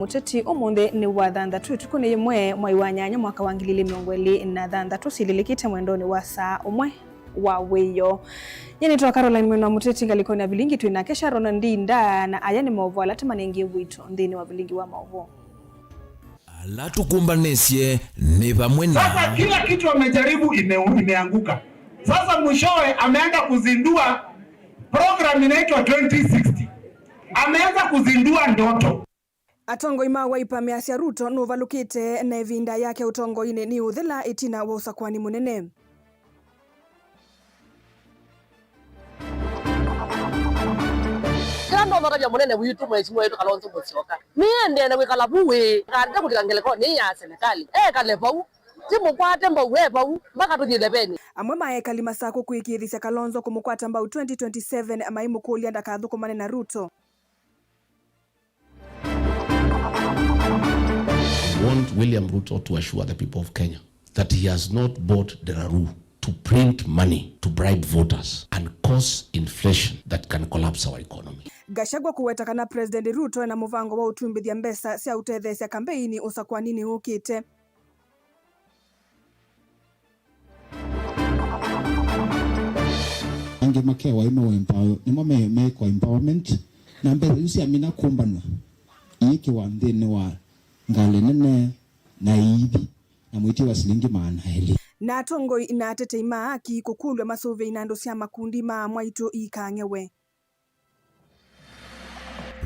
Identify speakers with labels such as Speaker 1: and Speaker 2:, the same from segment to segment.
Speaker 1: Muteti umunthe ni wa thanthatu tukuni imwe mwai wa nyanya mwaka wa 2026 sililikite mwendoni wa saa umwe wa wiyo. Yeni twa Caroline Mwena Muteti ngalikoni bilingi twina kesha rona ndinda na aya ni movo alatima ningi wito ndini wa bilingi wa movo.
Speaker 2: Alatukumbanesie ni pamwena.
Speaker 3: Sasa kila kitu amejaribu imeanguka. Sasa mwishowe ameanza kuzindua program inaitwa 2060. Ameanza kuzindua ndoto.
Speaker 1: Atongo ima waipa measia Ruto nuvalukite na vinda yake utongo ine ni uthila itina wa usakwani munene.
Speaker 4: Kando maraja munene witu mheshimiwa wetu Kalonzo Musyoka. Miende na wikala buwe kanda kulikangeleko ni ya serikali. Kale pau timu kwate mbawe pau mpaka tujilebeni.
Speaker 1: Amwe maekali masako kuikiithia Kalonzo kumukwata mbau 2027 amaimu kulia ndakathukumane na Ruto.
Speaker 5: I want William Ruto to assure the people of Kenya that he has not bought Deraru to print money to bribe voters and cause inflation that can collapse our economy.
Speaker 1: Gachagua kuwetakana President Ruto na muvango wa utumbithia mbesa cia utethecia kampeini usakwanini ukite.
Speaker 6: Ange makewa imeko empowerment na mbele yusi amina kumbana iki wa ndene wa ngale nene na ibi na mwiti wa silingi maana heli
Speaker 1: na atongo ina atete ima aki kukulwa masove inando cia makundi ma mwaitu ikangewe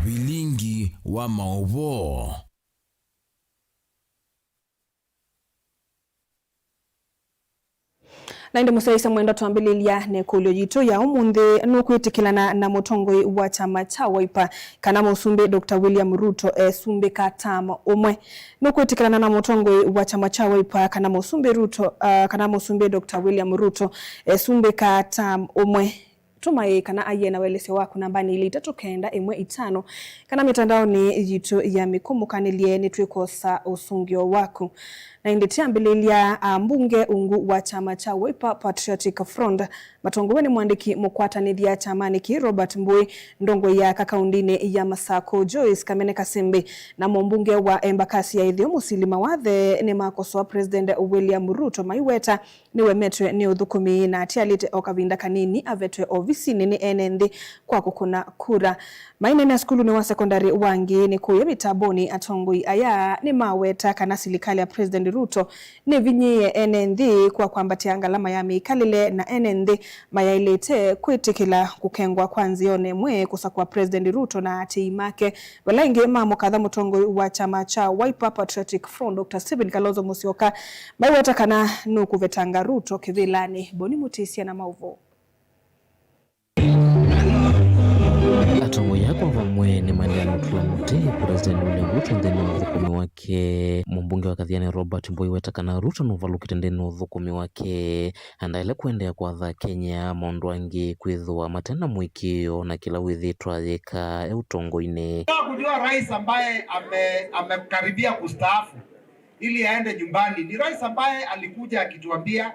Speaker 2: Bilingi wa maovo.
Speaker 1: na inde musaisa mwendo twambililia ne kulyo jitu ya umunthe nukwitikilana na mutongoi wa chama cha Wiper kana musumbe Dr. William Ruto sumbe katama umwe nukwitikilana na mutongoi wa chama cha Wiper kana musumbe Ruto kana musumbe Dr. William Ruto sumbe katama umwe tumaye kana aye na welese wako nambani ili 395 kana mitandao ni jitu ya mikumukanilie ni twikosa usungio wako na inditiambililia mbunge ungu wa chama cha Wiper Patriotic Front matongoweni mwandiki mukwatanithia chamani ki Robert Mbui ndongo ya kakaundine ya Masako Joyce Kamene Kasembe na mbunge wa Embakasi ya Ithio Musilima wathe ni makosoa President William Ruto maiweta niwe metwe ni uthukumi na atialite okavinda kanini avetwe ofisi nini NND kwa kukuna kura maine na skulu ni wa sekondari wangi ni kuya mitaboni atongoi aya ni maweta kana silikali ya President Ruto ni vinyie NND kwa kwambatia ngalama ya mikalile na NND mayailete kwitikila kukengwa kwanzione mwe kusakwa President Ruto na atiimake walange mamo kadha mutongo wa chama cha Wiper Patriotic Front Dr. Stephen Kalonzo Musyoka maiweta kana nukuvetanga Ruto kivilani Boni Mutisia na mauvo.
Speaker 7: Atongo yako vamwe ni mandiano tulamute President William Ruto ndeni uthukumi wake mbunge wa Kathiani Robert Mbui wetakana Ruto nuvalukite ndeni uthukumi wake andaile kuendea kwa Kenya mondwangi kwithwa matena mwikio na kila withitwa yeka utongo-ini.
Speaker 3: Kujua rais ambaye amekaribia kustaafu ili aende nyumbani ni rais ambaye alikuja akituambia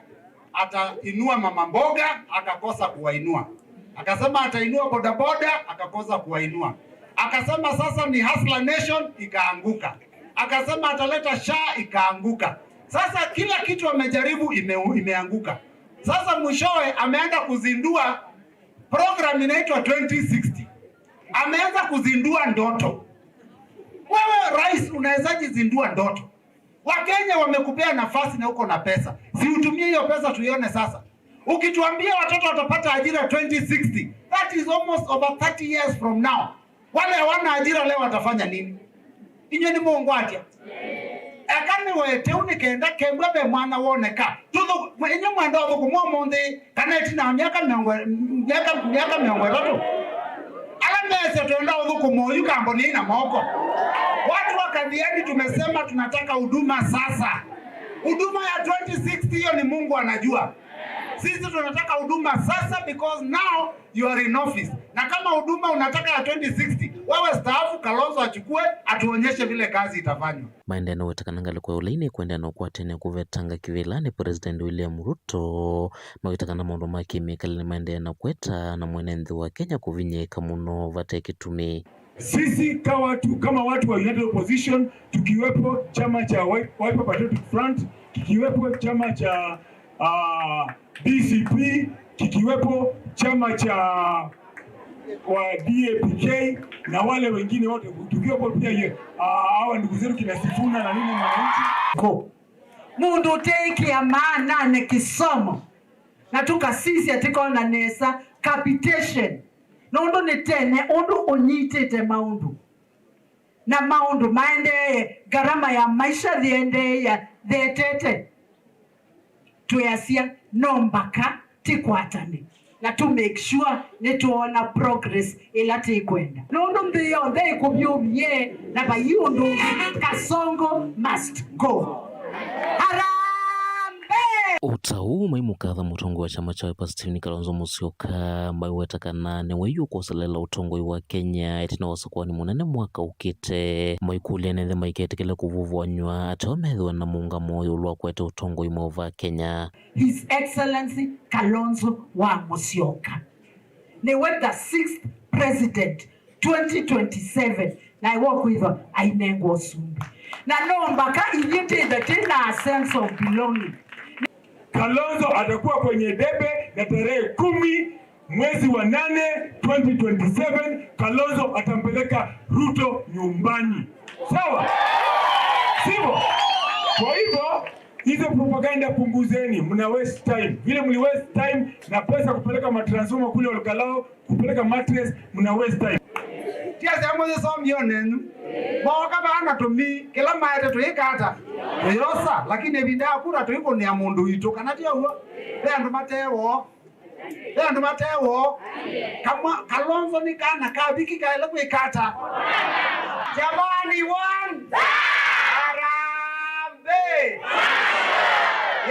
Speaker 3: atainua mama mboga akakosa kuwainua. Akasema atainua bodaboda akakosa kuwainua. Akasema sasa ni Hustler Nation ikaanguka. Akasema ataleta SHA ikaanguka. Sasa kila kitu amejaribu imeanguka. Sasa mwishowe ameanza kuzindua program inaitwa 2060. Ameanza kuzindua ndoto. Wewe rais unawezaje zindua ndoto? Wakenya wamekupea nafasi na uko na pesa. Si utumie hiyo pesa tuione sasa. Ukituambia watoto watapata ajira 2060, that is almost over 30 years from now. Wale hawana ajira leo watafanya nini? Inyo ni Mungu atia. Akani wete unikenda kembwebe mwana woneka. Tudo inyo mwenda obukumwa monde kana itina miaka miongo tatu. Ala mese tuenda obukumwa yukambo ni na moko. Watu wa Kathiani tumesema tunataka huduma sasa. Huduma ya 2060 hiyo ni Mungu anajua. Sisi tunataka huduma sasa because now you are in office. Na kama huduma unataka ya 2060, wewe staafu Kalonzo achukue atuonyeshe vile kazi itafanywa.
Speaker 7: Maendeno wetakananga likuwa ulaini kuendea na kuwa tene kuvetanga kivilani President William Ruto mawitakana maundu maki mikalini maendea na kweta na mwenenzi wa Kenya kuvinyeka muno vate kitumi.
Speaker 8: Sisi kama watu wa United Opposition, tukiwepo chama cha Wiper Patriotic Front, kikiwepo chama cha DCP, kikiwepo chama cha wa DAPK na wale wengine wote, tukiwepo pia hawa ndugu zetu kina Sifuna na nini mwananchi
Speaker 9: mundu teki ya maana ne kisomo na tuka sisi atiko na nesa capitation nondo netene ondo onyitete maundu na maundu maende garama ya maisha dhiende ya dhetete tuyasia nombaka tikwatane na to make sure netuona progress ilati kwenda nondo mbio ndai kubyumye na bayundu Kasongo must go.
Speaker 7: Utau maimukatha mutongo wa chama cha Wiper Stephen Kalonzo Musyoka ambaye wetakana ne weyu kusalela utongoi wa Kenya etina wasakwani munene mwaka ukite moikulia nethe maiketekele kuvuvwanywa atomethwa na muunga moyo ulwa kwete utongoi mova Kenya.
Speaker 9: His Excellency Kalonzo wa Musyoka ne we the 6th president 2027 na iwo kuiva ainengo sumbi na nombaka iyitinde tena sense of belonging.
Speaker 8: Kalonzo atakuwa kwenye debe na tarehe 10 mwezi wa 8 2027. Kalonzo atampeleka Ruto nyumbani. Sawa? Sivyo? Kwa hivyo hizo propaganda punguzeni, mna waste time. Vile mli waste time na pesa kupeleka matransformer kule Olkalao, kupeleka mattress, mna waste time.
Speaker 3: Tia sema hizo mionenu. Boka bana tumi kila maete tuikata. Yosa lakini binda kura tuiko ni amundu ito kanatia huo. Ndio matewo. Kama Kalonzo ni kana kabiki kaile kuikata. Jamani one. Arambe.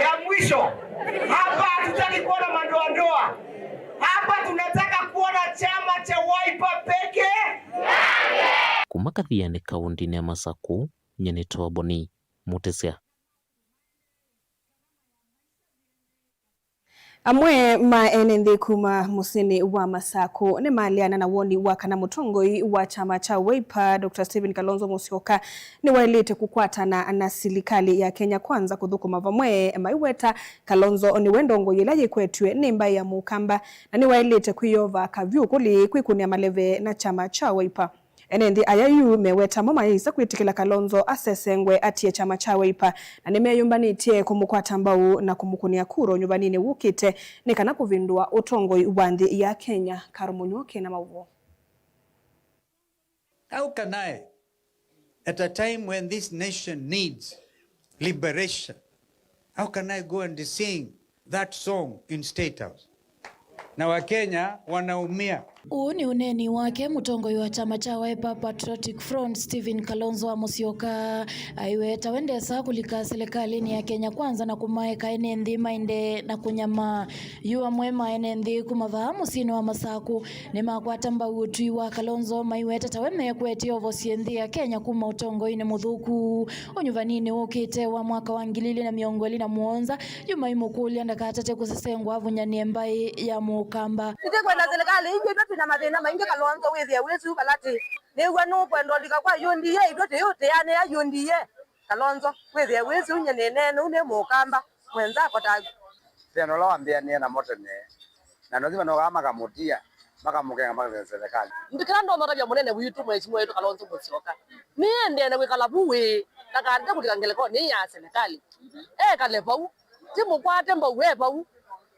Speaker 3: Ya mwisho. Hapa hatutaki kuona madoadoa. Hapa tunataka kuona chama cha Wiper peke yake.
Speaker 7: Kumakathiane kaunti ya Masaku nyenitoa Boni Mutesia.
Speaker 1: Amwe maenende kuma musini wa Masaku ni maliana na woni waka na mutongoi wa chama cha Wiper Dr. Stephen Kalonzo Musyoka ni wailite kukwatana na serikali ya Kenya Kwanza kuthukuma vamwe maiweta Kalonzo ni wendongo yilaje kwetwe nimba ya mukamba na ni wailite kuyova kavyu kuli kwikunia maleve na chama cha Wiper. Enendi ayayu meweta mama isa kuitikila Kalonzo asesengwe atie chama cha Wiper na nimeyumbanitie kumukwata mbau na kumukunia kuro nyubanini wukite nikana kuvindua utongoi ubandi ya Kenya. Karumunyoke na mauvo.
Speaker 10: How can I, at a time when this nation needs liberation, how can I go and sing that song in State House? Na Wakenya wanaumia.
Speaker 11: Huu ni uneni wake mutongoi wa chama cha Wiper Patriotic Front Stephen Kalonzo Musyoka aiweta wendesa kulika serikali ya Kenya Kwanza na kumaeka enendi mainde na kunyama yuwa mwema enendi kumatha musino wa Masaku ni makwata mbautu wa Kalonzo maiweta taweme kweti ovosiendi ya Kenya kuma utongoi ni muthuku unyuvanini ukite wa mwaka wa 2021 yuma imukuli andakatate kusesengwa avunyanie mbai ya mukamba
Speaker 4: kwenda serikali ingi na mathina maingi Kalonzo withia wisu balati niwa no kwendo lika kwa yondiye idote yote yani ya yondiye Kalonzo withia wisu nyenene no ne mukamba mwenza kota
Speaker 3: tena lo ambia ni na motene na lazima no kama kamutia mpaka mukenga mpaka serikali
Speaker 4: ndikira ndo mara ya munene witu mwezi wetu Kalonzo Musyoka miende na wikalabuwe takanda kulikangeleko ni ya serikali kalefau timu kwate mbawe pau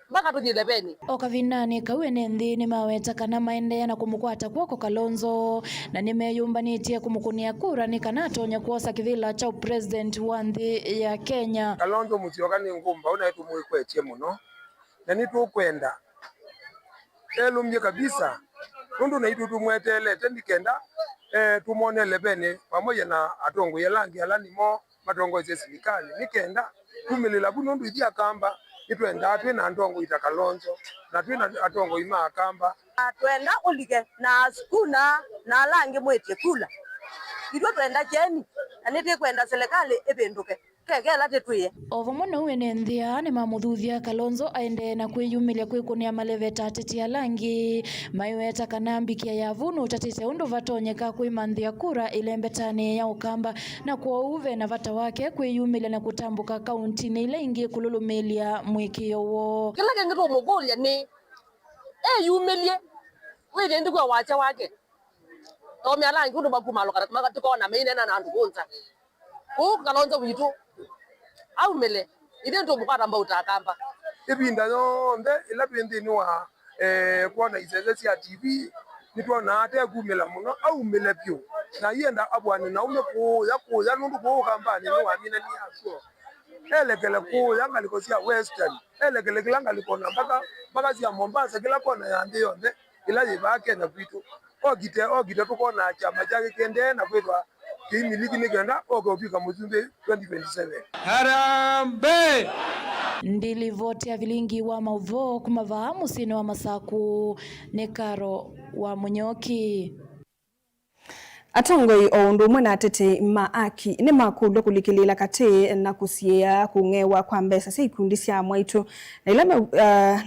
Speaker 4: mpaka tujilebeni
Speaker 11: okavinani kawene nthi ni maweta kana maende na kumukwata kwoko Kalonzo na nimeyumbanitie kumukunia kura ni kana atonya kuosa kithila cha president wa nthi ya Kenya.
Speaker 12: Kalonzo Musyoka ni ngumba una yetu mwikwetie muno na nitukwenda elumye kabisa nundu na itu tumwetele tendikenda tumone lebene pamoja na atongo yelangi alanimo matongo ya serikali nikenda kumilila bunundu idia kamba itwenda twina ndongo ita Kalonzo na twina atongo ima akamba
Speaker 4: twenda ulike na skuna na langi mwete kula itwe twenda jeni anete kwenda serikali ebenduke kegela tetwiye
Speaker 11: ovo mwana uene nthia ni mamuthuthia Kalonzo aende na kwiyumilia kwikunia maleveta ateti alangi maiweta kana mbikia ya vunu utatite undu vatonyeka kwimanthia kura ilembetani ya Ukamba na kwa uve na vata wake kwiyumilia na kutambuka kaunti ile ingi kululumilia mwikio wo
Speaker 4: kila kengito mugulia ni yumilie wende ndi kwa wacha wake tomi alangi undu bakumalo kana makatiko maine na ndukunza Kalonzo witu au mele ide ndo bukara mba utakamba
Speaker 12: ibinda yonde ila bindi ni wa kuona izeze cia TV nitwona ate kumela muno au mele pyo na yenda abwane na ume kuya nundu kambani ni wa mina ni aso elekele kuya ngaliko cia western elekele kilanga likona mpaka cia Mombasa kila kona ya ndi yonde ila yibake na vitu ogite tukona chama chake kende na kwetwa kimiliki nigenda okopika muzumbe 2027
Speaker 10: Harambe
Speaker 11: ndilivotia vilingi wa mauvo kumavahamu sino wa Masaku ni Karo wa Munyoki.
Speaker 1: Atongoi oundu mwana atete maaki ni makulo kulikilila kate na kusiea kungewa kwa mbesa si ikundi cia mwaitu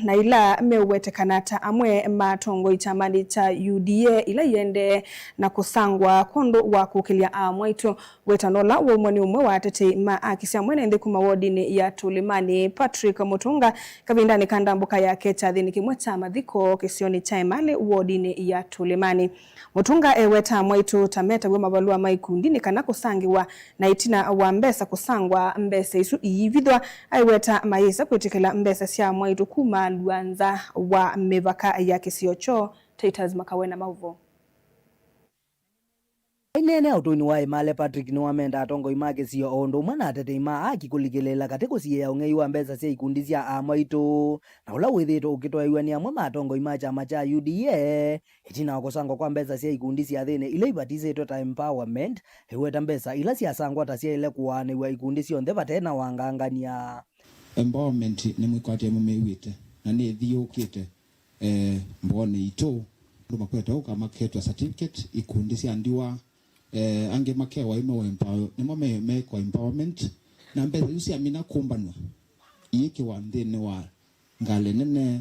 Speaker 1: na ila meuwetekanata amwe matongoi chamani cha UDA ila yende na kusangwa kondo wa kukilia mwaitu wetanola wa umwani umwe wa atete maaki cia mwene ndi kuma wodini ya Tulimani. Patrick Mutunga kabindani kanda mbuka ya kecha dhini kimweta madhiko kisioni cha emale wodini ya Tulimani. Mutunga eweta mwaitu tameta gwe mabalua maikundini kana kusangiwa na itina wa mbesa kusangwa mbesa isu iyivithwa aiweta maisa kwitikila mbesa cia mwaitu kuma luanza wa mevaka ya kisiocho Titus Makawena mauvo.
Speaker 13: Inene autoini wa Emale Patrick ni wamenda atongo imake siyo ondo mwana atete ima akikulikilela kateko siye ya ungei wa mbesa siya ikundi cia amaitu na ula withito ukitoa iwani amwe matongo ima chama cha UDA itina wakosango kwa mbesa siya ikundi cia thine ila ibatize tota empowerment hiweta mbesa ila siya sangwa ta siya ile kuwane wa ikundi siyo ndeva tena wangangania
Speaker 6: empowerment ni mwikwati ya mumewite na ni thiukite mbone ito nduma kweta ukamaketwa certificate ikundi cia ndiwa ange makewa ime empower nimo me kwa empowerment na mbele usi amina kumbanwa yiki wandene wa ngale nene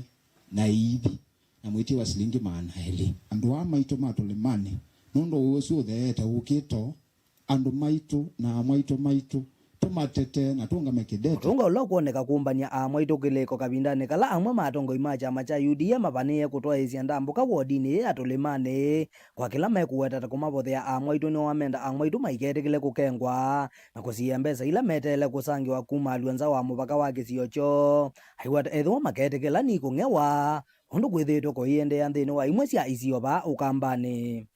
Speaker 6: na ibi na mwiti wa silingi maana heli andu wa maito Tulimani nondo uwesu theta ukito andu maito na maito tumatete na tunga mekidete
Speaker 13: tunga ulo kuoneka kumbania amaitu kileko kabindane kala amwe matongo ima chama cha UDA mapanie kutoa isia ndambuka wodini ya Tulimani kwa kila mekuweta kumabothea amaitu ni wamenda amaitu maiketikile kukengwa na kusiya mbesa ila metele kusangiwa kuma luanza wa mupaka wa kisiocho aiwata etho maketikila ni kungewa undu kwithitwo kuiende ya nthini wa imwe cia icio ba Ukambani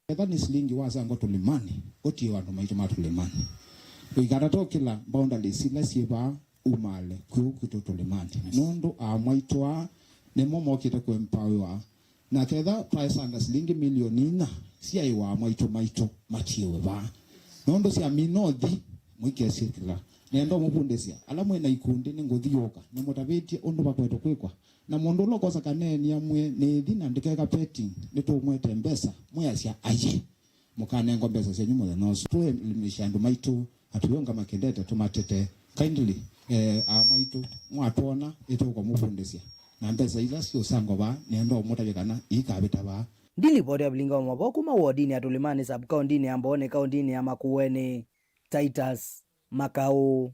Speaker 6: ethani silingi wasangwa Tulimani otie wandu maito Tulimani Uigarato kila boundary sila sieba umale kuukito Tulimani nondo amwaitwa nemo mokita ku empower na ketha price anga silingi milioni na sia iwa maito machiwe ba nondo sia minothi mwike sikila nendo mupundesia ala mwena ikundi ninguthioka nimutabitie undu bakweto kwikwa na mundu lokosa kaneni amwe ni thina ndikeka petting nitumwete mbesa mwasia aye mukanengo mbesa cia nyumo no so limishandu maito atuyonga makendete tumatete kindly amaitu mwatona itoko mufundesia na mbesa ila sio sango ba nendo mutabikana ikabita ba
Speaker 13: ndilipoti ya bilinga maboku mawodini ya Tulimani sub county ni ambone county ya Makueni Titus Makau.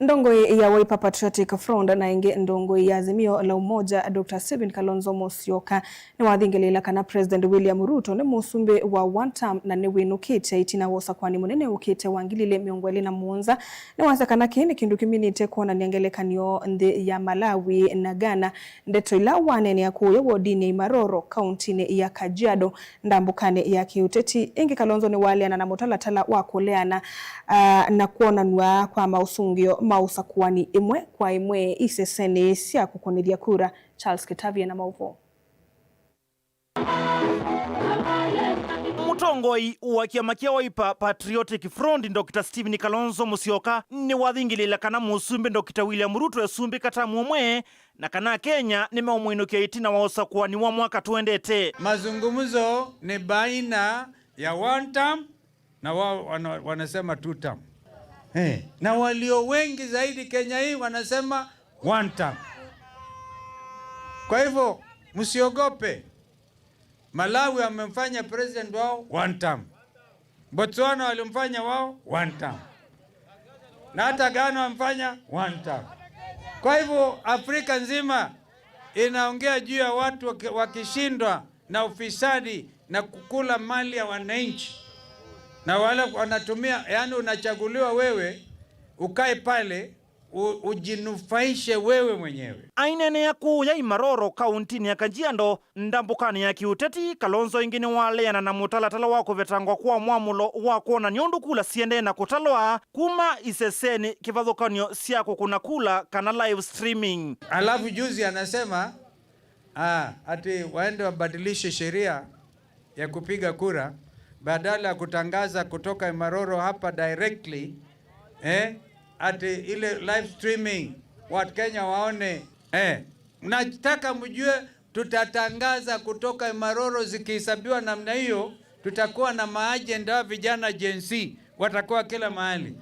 Speaker 1: Ndongoi ya Wiper Patriotic Front na inge ndongoi ya Azimio la Umoja Dr. Stephen Kalonzo Musyoka ni wathingelila kana President William Ruto ni musumbe wa one term na ni winukite itina wosa kwani munene ukite wangilile miongweli na muonza ni wasa kana kini kindu kiminite kuona niangelekanio ndi ya Malawi na Ghana ndeto ila wanene ya kuyo wodini ya Maroro kaunti ya Kajiado ndambukane ya kiuteti ingi Kalonzo ni wale na mutalatala wa kuleana na kuona nwa kwa mausungio mausa kuwani imwe kwa imwe isesene sia kukonidia kura. Charles Kitavia na mauvo.
Speaker 14: mutongoi wa kiama kia Wiper Patriotic Front Dr. Stephen Kalonzo Musyoka ni wathingilila kana musumbi Dr. William Ruto esumbi katamu omwe na kana Kenya ni meomwinukia itina waosa kuwa ni wa mwaka tuendete.
Speaker 10: Mazungumzo ni baina ya one term na wao wanasema two term. Na walio wengi zaidi Kenya hii wanasema one term. Kwa hivyo msiogope. Malawi wamemfanya president wao one term. Botswana walimfanya wao one term. Na hata Ghana wamfanya one term. Kwa hivyo Afrika nzima inaongea juu ya watu wakishindwa na ufisadi na kukula mali ya wananchi. Na wale wanatumia, yani unachaguliwa wewe, ukae pale, ujinufaishe wewe mwenyewe.
Speaker 14: Ainene ya kuu ya Imaroro kauntini ya Kajiado ndambukani ya kiuteti Kalonzo ingine waleana na mutalatala wako vetangwa kuwa mwamulo wako na nyondu kula siende na kutalwa kuma iseseni kivadhokanyo siako kuna kula kana live streaming.
Speaker 10: Alafu juzi anasema ati waende wabadilishe sheria ya kupiga kura badala ya kutangaza kutoka Imaroro hapa directly ati ile live streaming watu Kenya waone. Mnataka mjue tutatangaza kutoka Imaroro zikihesabiwa namna hiyo, tutakuwa na maagenda vijana Gen Z watakuwa kila mahali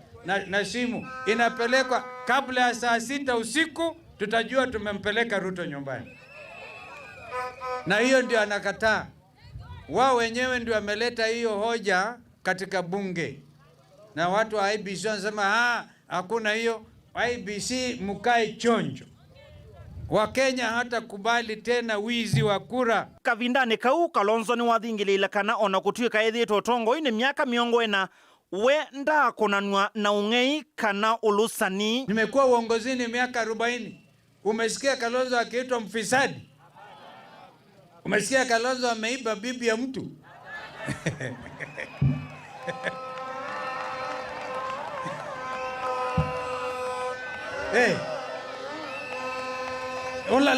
Speaker 10: na simu inapelekwa kabla ya saa 6 usiku, tutajua tumempeleka Ruto nyumbani. Na hiyo ndio anakataa. Wao wenyewe ndio wameleta hiyo hoja katika bunge. Na watu wa IBC wanasema hakuna hiyo. IBC mukae chonjo. Wakenya hata kubali tena wizi wa kura.
Speaker 14: Kavindane kau Kalonzo ni wathingilila kana ona kutuika ethitwo tongo ini miaka miongo ena we nda konanwa na ungei kana ulusani.
Speaker 10: Nimekuwa uongozini miaka 40. Umesikia Kalonzo akiitwa mfisadi? Umesikia Kalonzo ameiba bibi ya mtu?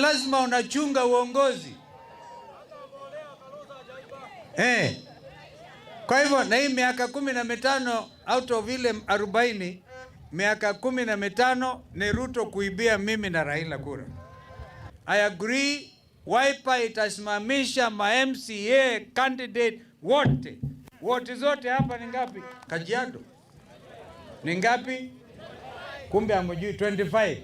Speaker 10: Lazima unachunga uongozi. Kwa hivyo na hii miaka 15 out of ile 40, miaka 15 ni Ruto kuibia mimi na Raila kura. I agree. Wiper itasimamisha ma MCA candidate wote zote hapa ni ngapi? Kajiado ni ngapi? Kumbe hamjui 25.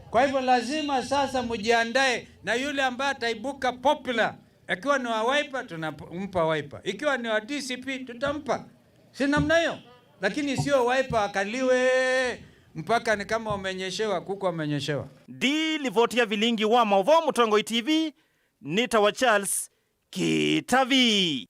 Speaker 10: Kwa hivyo lazima sasa mjiandae na yule ambaye ataibuka popular. Ikiwa ni wa Wiper tunampa Wiper. Ikiwa ni wa DCP tutampa. Si namna hiyo. Lakini sio Wiper akaliwe mpaka ni kama umenyeshewa, kuku amenyeshewa.
Speaker 14: Livotia vilingi wa Maovo Mutongoi TV Nita wa Charles Kitavi.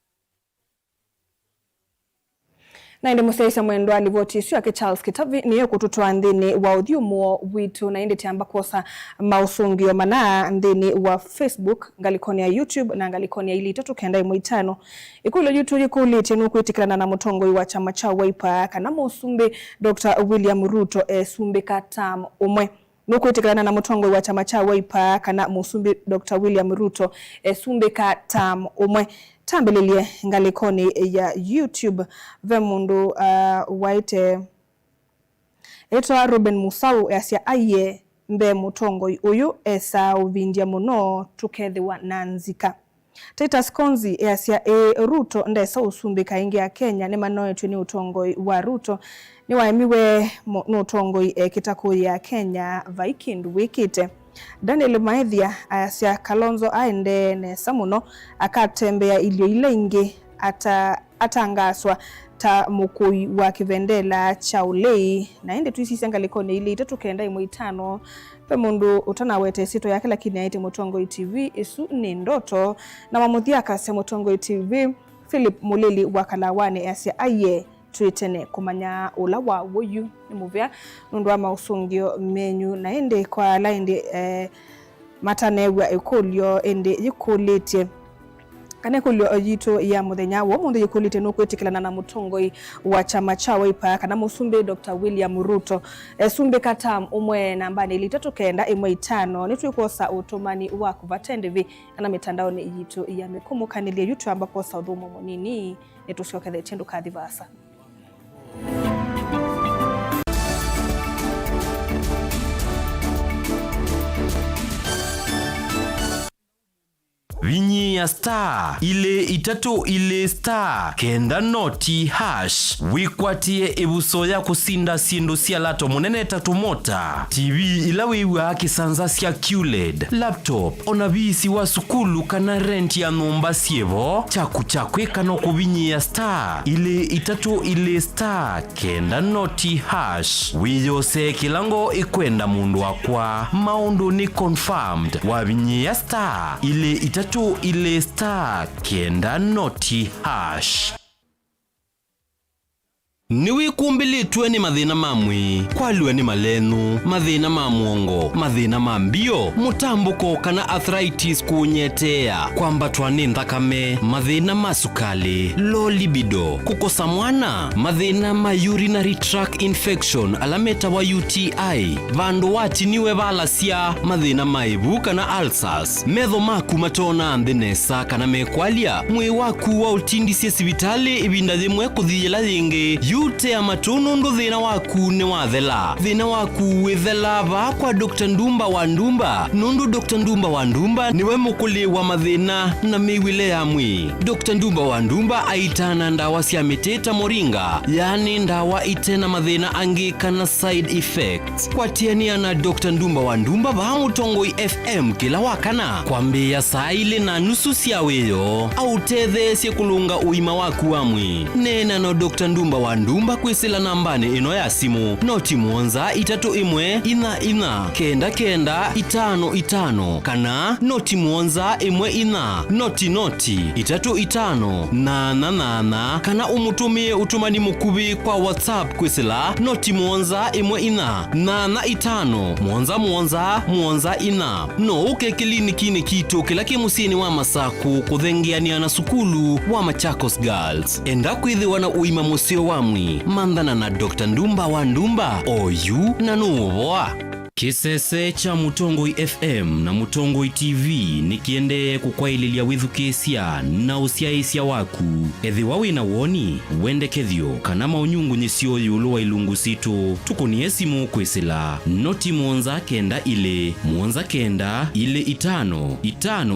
Speaker 1: Na indi museisa mwendo alivotisio yake Charles Kitavi niyo kututwa ndini wa udhiumo witu na indi tiamba kosa mausungio mana ndini wa Facebook ngalikoni ya YouTube na ngalikoni ya ili tatu kenda imuitano. Ikulo YouTube yikuli tenu kuitikilana na mutongoi wa chama cha Wiper kana musumbi Dr. William Ruto sumbi katamu umwe. Nukuitikilana na mutongoi wa chama cha Wiper kana musumbi Dr. William Ruto sumbi katamu umwe. Tambelelie ngalikoni ya YouTube vemundu waite etwa Ruben Musau yasia aye mbe mutongoi uyu esa uvindia muno tukethiwa na nzika. Titus Konzi yasia Ruto ndesa usumbi kaingi ya Kenya ni manoetwe ni utongoi wa Ruto ni waimiwe no utongoi kitaku ya Kenya Viking wikite. Daniel Maethia asia Kalonzo aende nesa muno akatembea ilio ile ingi atangaswa ta mukui wa kivendela cha ulei na ende tuisisi ngalikoni ili itatu kenda imuitano pe mundu utanawete sito yake lakini aite Mutongoi TV isu ni ndoto na mamuthiaka se Mutongoi TV Philip Mulili wa Kalawani asia aye tuitene kumanya ula wa woyu ni muvia nundu wa mausungio menyu na ende kwa laindi matanewa ekolio ende yikulite kane kulio yito ya muthenya wo mundu yikulite no kwetikilana na mutongoi wa chama cha Wiper kana musumbe Dr. William Ruto sumbe katam umwe nambani litatokenda imwe 5 nitwikosa utomani wa kuvatendevi na mitandao ni yito ya mekumukanilia YouTube ambapo saudhumo monini netusiokele tendo kadhivasa.
Speaker 15: Vinyi ya star ile itatu ile star kenda noti hash wikwatie ebuso ya kusinda sindu sia lato munene tatu mota TV ilawiwa kisanza sia QLED laptop onabisi wa sukulu kana rent ya nomba sievo chaku kano kubinyi ya star ile itatu ile star kenda noti hash wiyose kilango ikwenda mundu wakwa maundu ni confirmed wa vinyi ya star ile itatu ile star kenda noti hash. Niwi kumbilitwe ni mathina mamwe kwaliwe ni malenu mathina mamuongo mathina mambio mutambuko kana arthritis kunyetea kwambatwa ni nthakame mathina masukali low libido kukosa mwana mathina ma urinary tract infection alameta wa UTI vandu watiniwe valasia mathina maibu kana ulcers metho maku matona ndinesa kana mekwalia mwi waku wa utindisye sibitali ibinda thimwe kuthiyela yingi yute ya matunu ndo thina waku ni wathela thina waku withela va kwa Dr. Ndumba wa Ndumba nundu Dr. Ndumba wa Ndumba niwe mukuli wa mathina na miwile ya mwi Dr. Ndumba wa Ndumba aitana ndawa sia miteta moringa yani ndawa itena mathina angi kana side effects kwa tiania na Dr. Ndumba wa Ndumba va Mutongoi FM kila wakana kwambia saa ile na nusu sia weyo au tethe sie kulunga uima waku wa mwi nena no Dr. Ndumba wa Ndumba kwisila nambani ino ya simu noti muonza itatu imwe ina kenda itano itano kana noti muonza imwe ina noti itatu itano nana kana umutumie utumani mukubi kwa WhatsApp kwisila noti muonza imwe ina nana itano muonza ina no uke kliniki ni kitu kila kimusini wa masaku kuthengiania na sukulu wa Machakos Girls enda kwithiwa na uima musio wamwi mandana na Dr. Ndumba wa Ndumba oyu na nuvoa kisese cha Mutongoi FM na Mutongoi TV nikiende kukwaililia withukesia na usiaisia waku ethi wawina woni wende kethio kana maunyungu nisio yulu wa ilungu situ tukunie simu kwisila noti muonza kenda ile itano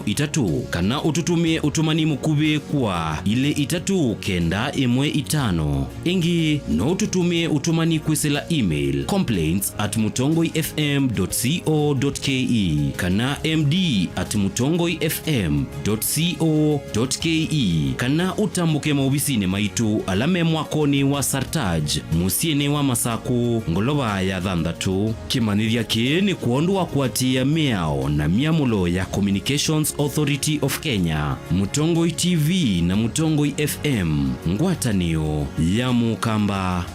Speaker 15: itatu kana ututumie utumani mukube kwa ile itatu kenda imwe itano ingi no ututumie utumani kwisila email complaints@mutongoifm.co.ke kana md@mutongoifm.co.ke kana utambuke maubisini maitu alame mwakoni wa Sartaj musiene wa Masaku ngolova ya Thandatu kimanithia ni kuondwa kwatia miao na miamulo ya Communications Authority of Kenya Mutongoi TV na Mutongoi FM ngwatanio ya mukamba.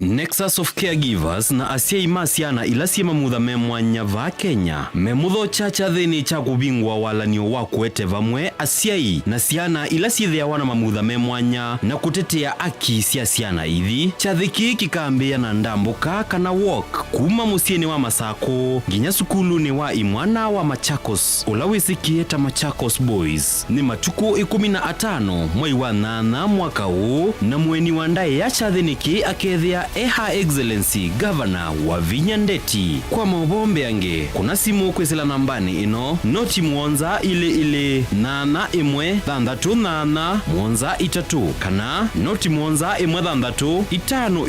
Speaker 15: Nexus of Caregivers na asia imasiana ilasie mamutha memwanya va Kenya memutho chacha thini cha kubingwa walanio wa kuete vamwe asiai na siana ilasie thea wana mamutha memwanya na kutetea aki sia siana ithi chathiki kikambia na ndambuka kana walk kuma musieni wa Masako nginya sukulu ni wa imwana wa Machakos ulawisikie ta Machakos Boys ni matuku 15 mwai wa 8 mwaka huu na mweni wa ndae ya chathiniki akethia Her Excellency Governor wa Vinya Ndeti kwa mabombe ange kuna simu kwisila nambani ino noti muonza ile nana imwe thandatu nana muonza itatu kana noti muonza imwe thandatu itano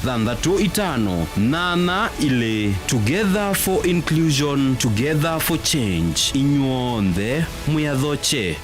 Speaker 15: thandatu itano nana ile Together for Inclusion, Together for Change inyuonthe muyathoche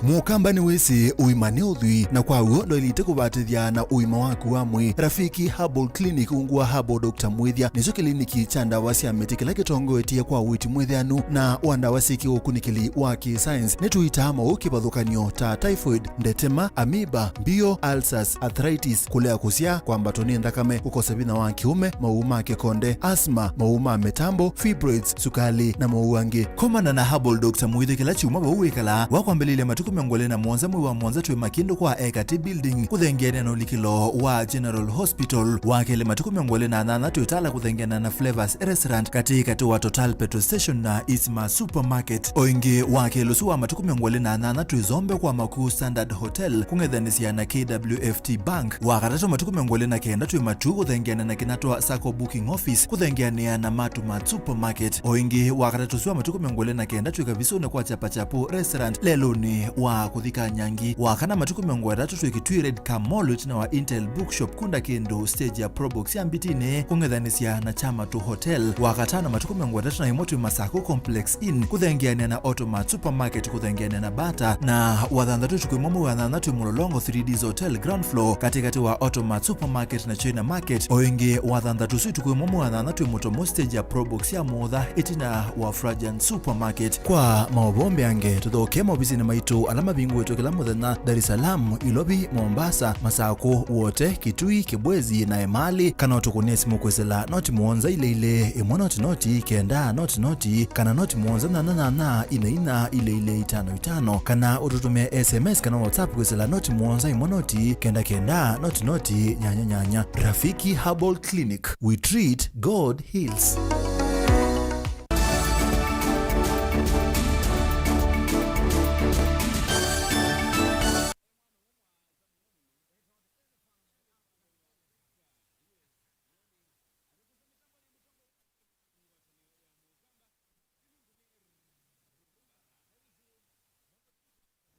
Speaker 16: Mukamba ni wese uimane udhui na kwa uo ndo ilite kubatithia na uima waku wa mwi. Rafiki Herbal Clinic ungua Herbal Dr. Mwithia nizo kliniki cha ndawa cia miti kila kitongo etie kwa witi mwithianu na wandawa siki ukunikili wa ki-science netuita maukibadhukanio ta typhoid, ndetema, amoeba, mbio, ulcers, arthritis, kulea kusia, kwambatoni thakame, kukosa bina wa kiume, mauma kikonde, asthma, mauma metambo, fibroids, sukali na mauangi. Komana na Herbal Dr. Mwithia kila chuma bauwekala wakwambelile matuku miongole na mwanza mwi wa mwanza tuwe makindo kwa Ekati Building kuthengene na ulikilo wa General Hospital wakele matuku miongole na nana tuitala kuthengene na Flavors Restaurant katika tuwa Total Petrol Station na Isma Supermarket. Oingi wakele suwa matuku miongole na nana tuizombe kwa Makuu Standard Hotel kungethanisia na KWFT Bank wakatatu matuku miongole na kenda tuwe matu kuthengene na kinatwa Sacco Booking Office kuthengene na Matumat Supermarket. Oingi wakatatu suwa matuku miongole na kenda tuwe kabisune kwa Chapachapu Restaurant lelo ni wa kuthika nyangi wakana matuku miongole tuwe kitwired Kamolut na wa Intel Bookshop kunda kendo stage ya Probox ya mbitine kungethanisia na Chamatu Hotel wakatana matuku miongole na imotu Masako Complex Inn kuthengene na Automat Supermarket kuthengene na Bata na wadhandatu tukuimomu wadhandatu Mulolongo 3Ds Hotel ground floor katikati wa Automat Supermarket na China Market. Oingi wadhandatu suitu kuimomu wadhandatu Motomo stage ya Probox ya Mudha itina wa Frajan Supermarket. Kwa maobombe ange tudhoke mobisi na maitu alama bingu wetu kila muthenya Dar es Salaam, Ilobi, Mombasa, Masako wote, Kitui, Kibwezi na Emali kana utukunesi mukwesela noti muonza ile noti kenda noti kana noti muonza na ina ile 55 kana ututume SMS kana WhatsApp kwesela noti muonza noti kenda noti nyanya. Rafiki Herbal Clinic, we treat, God heals.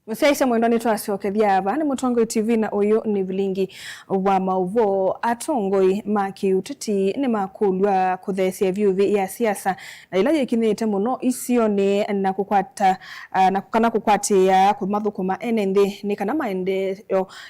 Speaker 1: Musaisha mwendoni twasiokethia aba ni Mutongoi TV na uyu ni vilingi wa mauvo. Atongoi maki utiti ni makulwa kuthesia vyuvi ya siasa na ila yekinete muno isione na kukwata na kukana kukwate ya kumathukuma enende ni kana maende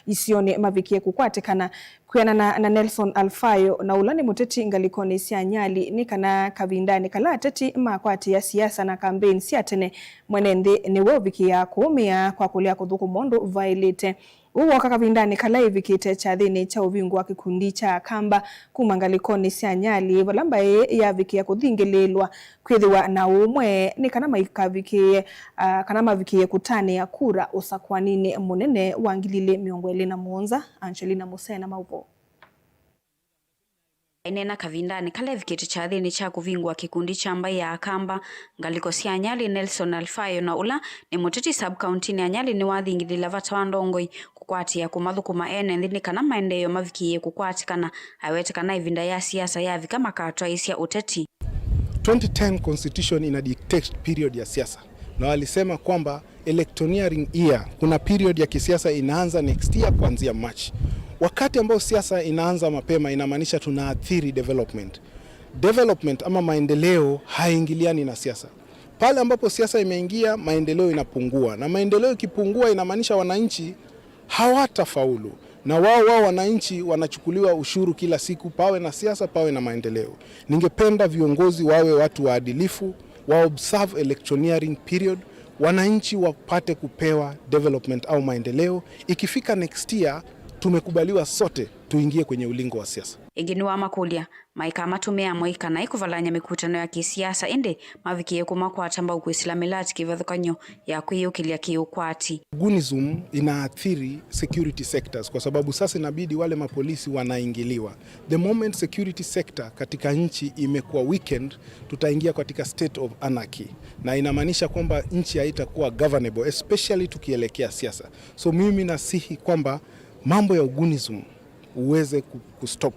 Speaker 1: isione mavikie kukwate kana kuyana na Nelson Alfayo na ulani muteti ngalikoni sia nyali ni kana kavindani kala teti makwati ya siasa na campaign siatene mwenende ni woviki ya kuumia kwa kulia kuthuku mondo violate uwa kakavindani kala ivikite cha dhini cha uvingu wa kikundi cha kamba kumangalikoni sia nyali valamba ya viki ya kuthingelelwa kwithiwa na umwe ni kana maikavikie kana mavikie kutane ya kura usakwanini munene wangilile miongwele na muonza Angelina Musena maupo.
Speaker 17: Inena kavindani kala vikiti cha dhini cha kuvingwa kikundi cha mbai ya akamba ngaliko sia nyali Nelson Alfayo na ula ni muteti sub-county ni anyali ni wathingilila vata wandongoi kukwati ya kumathukuma enende kana maendeyo mavikie kukwati kana awete kana ivinda ya siasa ya vika makatwa isia uteti.
Speaker 18: 2010 constitution ina dictate period ya siasa na walisema kwamba electioneering year kuna period ya kisiasa inaanza next year kuanzia March. Wakati ambao siasa inaanza mapema inamaanisha tunaathiri development ama maendeleo haingiliani na siasa. Pale ambapo siasa imeingia maendeleo inapungua na maendeleo ikipungua inamaanisha wananchi hawatafaulu na wao wananchi wanachukuliwa ushuru kila siku, pawe na siasa pawe na maendeleo. Ningependa viongozi wawe watu waadilifu, wa observe electioneering period, wananchi wapate kupewa development au maendeleo. Ikifika next year tumekubaliwa sote tuingie kwenye ulingo wa siasa.
Speaker 17: Ingini wa makulia maika matumia moika na ikuvalanya mikutano ya kisiasa ende mavikie kumakwa tamba ukuisilamilati kivathukanyo ya kuyukilia kiukwati.
Speaker 18: Gunism inaathiri security sectors kwa sababu sasa inabidi wale mapolisi wanaingiliwa. The moment security sector katika nchi imekuwa weekend, tutaingia katika state of anarchy na inamaanisha kwamba nchi haitakuwa governable, especially tukielekea siasa. So mimi nasihi kwamba mambo ya ugunism uweze kustop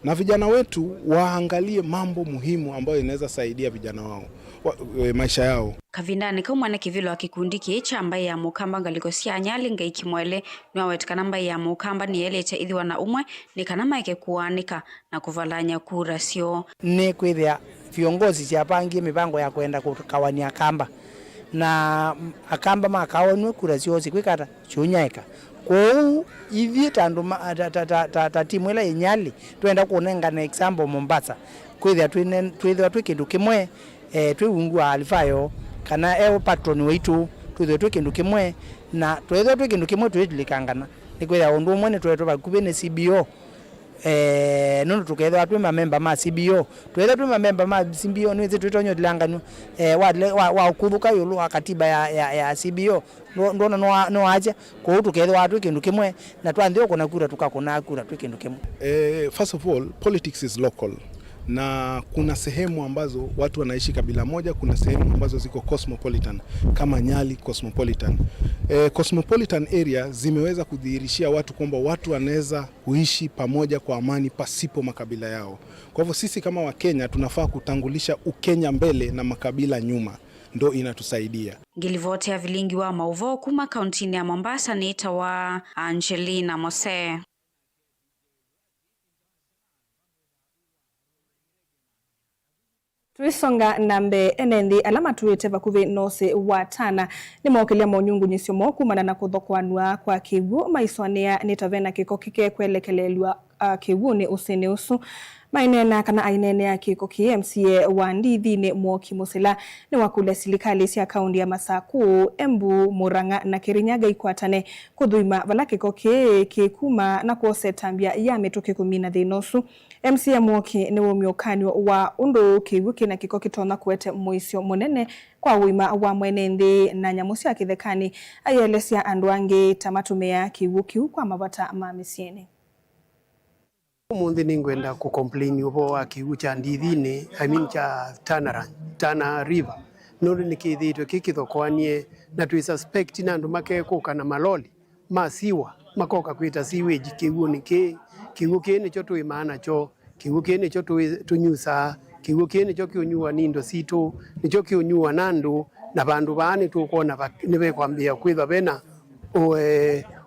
Speaker 18: na vijana wetu waangalie mambo muhimu ambayo inaweza saidia vijana wao maisha yao.
Speaker 17: Kavindani kumwana kivilo wa kikundi kicha ambaye ya mukamba ngalikosia anyali ngaikimwele niwawetikana ambaye ya mukamba ni elete idhiwa na umwe ni kanama ike kuanika na kuvalanya kura sio
Speaker 19: ni kwithia viongozi siapangie mipango ya kwenda kukawania kamba na akamba makaonwe kura cionse kwikata ciunyaika kou ithi tandu ta timu ila inyali twenda kuonengana example Mombasa kwithia twi kindu kimwe twiungua alifayo kana patron witu twithia twi kindu kimwe na twithia twi kindu kimwe twilikangana ni kwithia undu umwe ni twetwa bakubi ni CBO nundu tukethwa twi member ma CBO twethwa twi member ma CBO ni twitonyo dilangano wa ukuthuka yulu wa katiba ya CBO ndona no aja ko tukethwa twi kindu kimwe na twanthio kuna kura tukakuna kura twi kindu kimwe.
Speaker 18: First of all, politics is local. Na kuna sehemu ambazo watu wanaishi kabila moja, kuna sehemu ambazo ziko cosmopolitan kama Nyali cosmopolitan. Cosmopolitan area zimeweza kudhihirishia watu kwamba watu wanaweza kuishi pamoja kwa amani pasipo makabila yao. Kwa hivyo sisi kama Wakenya tunafaa kutangulisha Ukenya mbele na makabila nyuma, ndo inatusaidia.
Speaker 17: Ngilivote ya vilingi wa mauvo kuma kauntini ya Mombasa ni itawa Angelina Mose.
Speaker 1: Tuisonga nambe enendi alama tuwete vakuvi nose watana ni mwakilia monyungu nisio kumana na kuthokwanua kwa kiwu maiswania nitavena kiko kike kwelekelelwa kiwu ni usini usu mainena kana ainene ya kiko MCA wa Ndithini Mwoki Musila ni wakule silikali cia kaundi ya Masaku, Embu, Murang'a na Kirinyaga ikwatane kuthuima vala kiko kikuma na kuose tambia ya mituki 13. MCA Mwoki ni umiokanio wa undu kiwuki na kiko kitona kuete muisio munene kwa wima wa mwene nthi na nyamusi ya kithekani ayelesia andu angi tamatumea kiwuki kwa mabata mamisieni.
Speaker 20: Umuthi ningwenda kucomplain ubo wa kiwu cha Ndithini, cha Tana River. Nuri nikithitwe kikithokwanie na twi suspect na andu makekuka na maloli masiwa makoka kwita sewage kiwu ni cho twi maana cho kiwu ni cho tunyusa kiwu ni cho kiunyua nindo situ nicho kiunyua nandu na bandu bani tukona nibe kwambia kwitha bena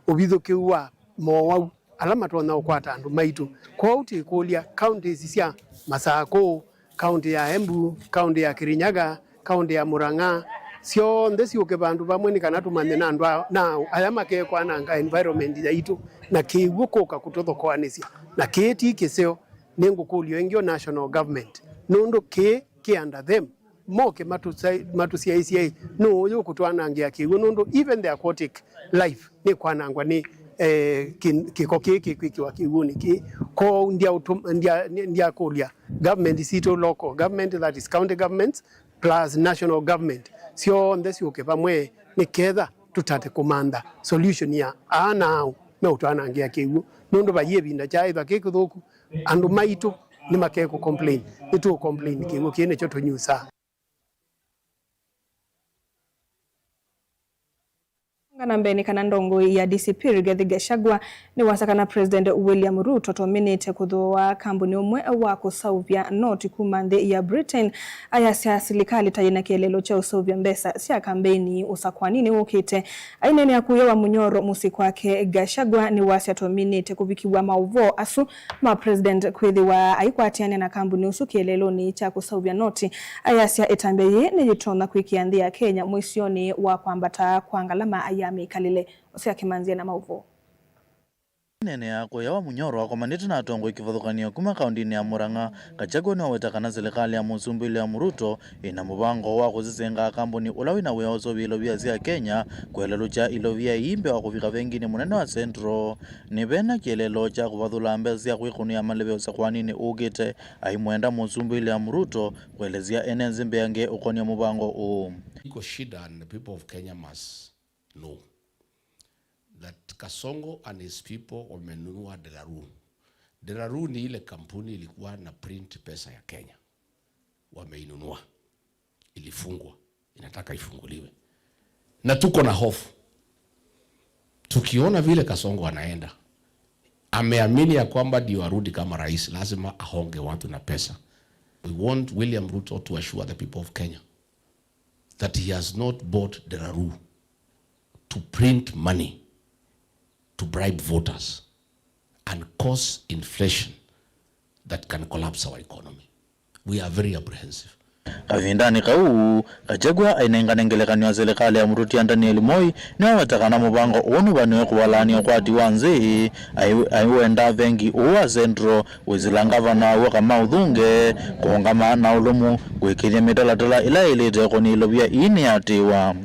Speaker 20: ubithukiwa mowa alama tuona ukwata andu maitu kwa uti kulia counties cia Masaku, county ya Embu, county ya Kirinyaga, county ya Murang'a sio ndesi uke bandu bamwe ni kana tumane na andu na ayama ke kwa nanga environment ya itu na kiwuko kutothokoanisia na kiti kiseo nengo kulio engio national government nondo ke under them moke matusia ICA no yo kutwanangia kiwu nondo even the aquatic life ni kwanangwa ni kiko kiki wa kiwuni ki ko ndia kulia government sito local government, that is county governments plus national government sio ndesi uke pamwe ni ketha tutate komanda solution ya now no twanangia kiwu nondo bayebinda chaitha kikuthuku andu maitu ni makeko complain itu complain kiwu kine cho tunyusa.
Speaker 1: Nambeni kana ndongo ya DCP Rigathi Gachagua ni wasakana President William Ruto tominate kuthoa kambuni umwe wa kusauvya noti kumande ya Britain ayasya silikali tayina kielelo cha usauvya mbesa sia kampeni usakwanini ukite ainene ya kuyewa munyoro musikwake Gachagua ni wasya tominate kubikiwa mauvo asu ma President kwithiwa aikwatiane na kambuni usu kielelo ni cha kusauvya noti ayasya etambeye ni jitona kwikianthi ya Kenya mwisioni wa kwambata kwangalama mikalile usia kimanzia na mauvo.
Speaker 21: Nene yako ya wa munyoro wako manito na atongo ikivathukania kuma kaundini ya Murang'a. Gachagua ni wawetakana serikali ya Musumbi ya Ruto ina mubango wa kuzisenga kambuni ulawina weozo ilovia zia Kenya kuelelo cha ilovia imbe wa kufika vengine munene wa Centro ni bena kielelo cha kuvathula mbezi ya kuikunia malebe usakwanini ugite aimwenda Musumbi ya Ruto kuelezia enenzi mbeange ukonia mubango
Speaker 5: Iko shida and the people of Kenya must know that Kasongo and his people wamenunua Delaru. Delaru ni ile kampuni ilikuwa na print pesa ya Kenya. Wameinunua. Ilifungwa. Inataka ifunguliwe. Na tuko na hofu. Tukiona vile Kasongo anaenda. Ameamini ya kwamba ndio arudi kama rais, lazima ahonge watu na pesa. We want William Ruto to assure the people of Kenya that he has not bought Delaru to print money, to bribe voters, and cause inflation that can collapse our economy. We are very apprehensive.
Speaker 21: Kavindani kau Gachagua ainenganengelekanio serikali ya Murutia Daniel Moi na watakana mubango onu banwe kuwalania kwati wanzi aiwenda vengi uwa zendro wizilanga vana waka maudhunge kuongama na ulumu kuikiria midala ila ilite koni ilobia ini atiwa.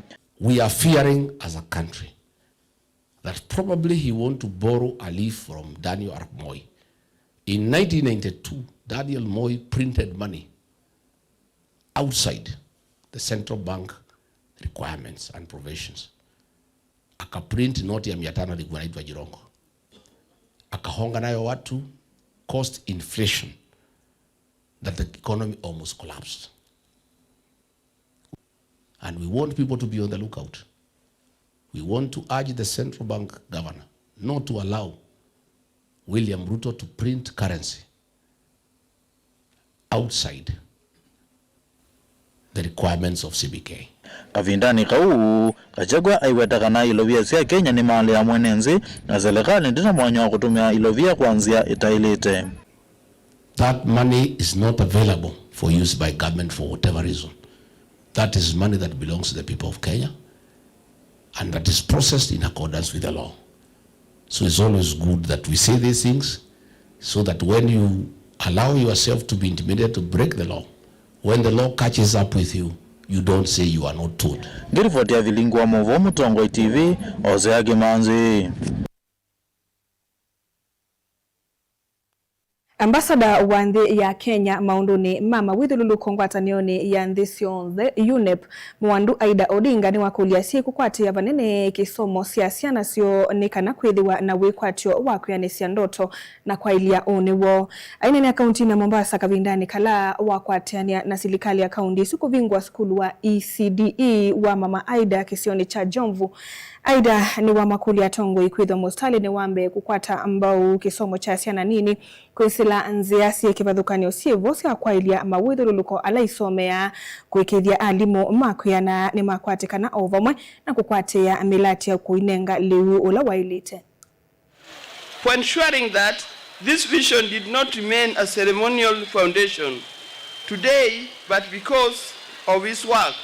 Speaker 5: We are fearing as a country that probably he want to borrow a leaf from Daniel Arap Moi. In 1992, Daniel Moi printed money outside the central bank requirements and provisions. Akaprint noti ya 500 ilikuwa inaitwa Jirongo. Akahonga nayo watu, cost inflation that the economy almost collapsed. And we want people to be on the lookout. We want to urge the central bank governor not to allow William Ruto to print currency outside the requirements of CBK.
Speaker 21: Kavindani kau Gachagua aiwetakana ilovia sia Kenya ni mali ya mwenenzi na serikali ndina mwanya wa kutumia ilovia kuanzia itailite.
Speaker 5: That money is not available for use by government for whatever reason. That is money that belongs to the people of Kenya and that is processed in accordance with the law. So it's always good that we say these things so that when you allow yourself to be intimidated to break the law, when the law catches up with you, you don't say you are not told.
Speaker 21: Ngirifotia vilingwa Movo Mutongoi TV, Ozeage Manzi.
Speaker 1: Ambassador wa nthi ya Kenya maunduni mama withululu kongwatanioni ya nthi cionthe UNEP Mwandu Aida Odinga ni wakulia siku kwati ya vanene kisomo cia ciana cio ni kana kwithiwa na wikwatio wa kwianisya ndoto na kwailia uniwo. Ainene akaunti na Mombasa Kavindani kala wakwatiania na serikali ya kaunti sukuvingwa skulu wa ECDE wa mama Aida kisioni cha Jomvu. Aida ni wa makuli ya tongo ikwitho mostali ni wambe kukwata ambao kisomo cha ciana nini kwisila nziasi kivadhukanio sievo sia kwailia mawithululuko alaisomea kwikithia alimu makuyana ni makwatikana ovamwe na kukwatia milati ya kuinenga liu ula wailite.
Speaker 2: For ensuring that this vision did not remain a ceremonial foundation today, but because of his work,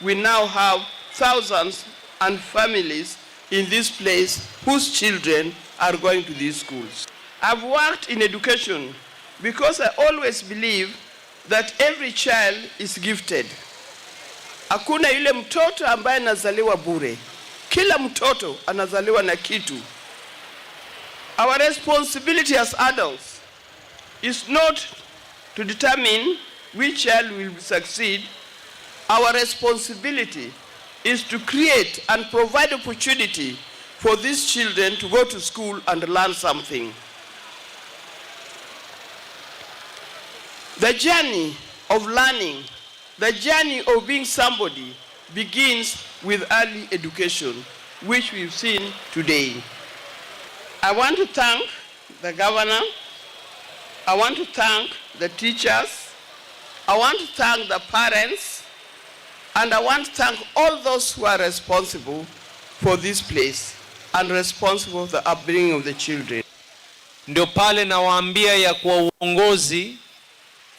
Speaker 2: we now have thousands and families in this place whose children are going to these schools. I've worked in education because I always believe that every child is gifted. Hakuna yule mtoto ambaye anazaliwa bure. Kila mtoto anazaliwa na kitu. Our responsibility as adults is not to determine which child will succeed. Our responsibility is to create and provide opportunity for these children to go to school and learn something. The journey of learning, the journey of being somebody begins with early education, which we've seen today. I want to thank the governor, I want to thank the teachers, I want to thank the parents, and I want to thank all those who are responsible for this place and responsible for the upbringing of the children.
Speaker 22: Ndio pale nawaambia ya kwa uongozi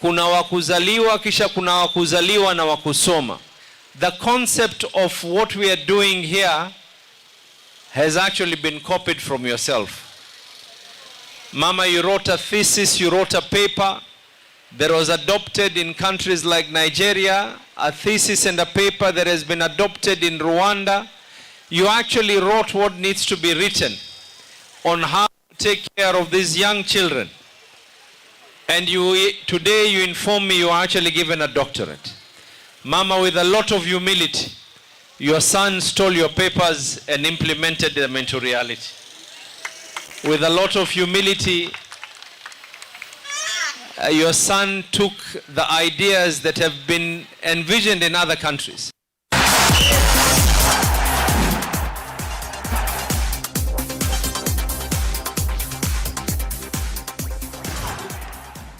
Speaker 22: kuna wakuzaliwa kisha kuna wakuzaliwa na wakusoma. The concept of what we are doing here has actually been copied from yourself. Mama, you wrote a thesis, you wrote a paper that was adopted in countries like Nigeria, a thesis and a paper that has been adopted in Rwanda. You actually wrote what needs to be written on how to take care of these young children. And today you inform me you are actually given a doctorate. Mama, with a lot of humility, your son stole your papers and implemented them into reality. With a lot of humility, your son took the ideas that have been envisioned in other countries